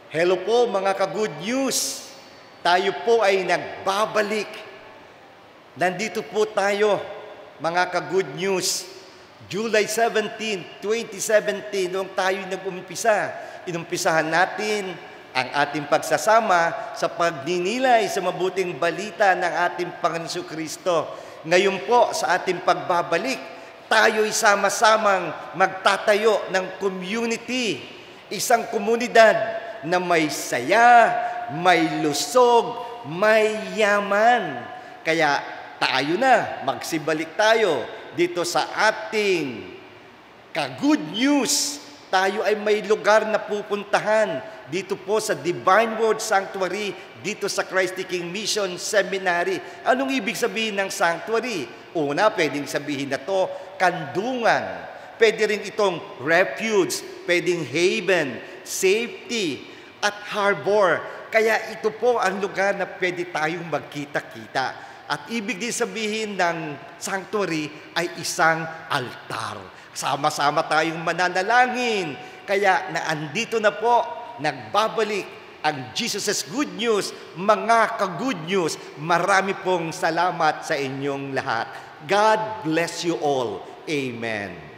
Hello po mga ka-good news. Tayo po ay nagbabalik. Nandito po tayo mga ka-good news. July 17, 2017, noong tayo nag-umpisa, inumpisahan natin ang ating pagsasama sa pagninilay sa mabuting balita ng ating Panginoon Kristo. Ngayon po sa ating pagbabalik, tayo'y sama-samang magtatayo ng community, isang komunidad na may saya, may lusog, may yaman. Kaya tayo na, magsibalik tayo dito sa ating ka-good news. Tayo ay may lugar na pupuntahan dito po sa Divine Word Sanctuary, dito sa Christ the King Mission Seminary. Anong ibig sabihin ng sanctuary? Una, pwedeng sabihin na to, kandungan. Pwede rin itong refuge, pwedeng haven, safety, at harbor. Kaya ito po ang lugar na pwede tayong magkita-kita. At ibig din sabihin ng sanctuary ay isang altar. Sama-sama tayong mananalangin. Kaya naandito na po, nagbabalik ang Jesus' Good News, mga ka-good news. Marami pong salamat sa inyong lahat. God bless you all. Amen.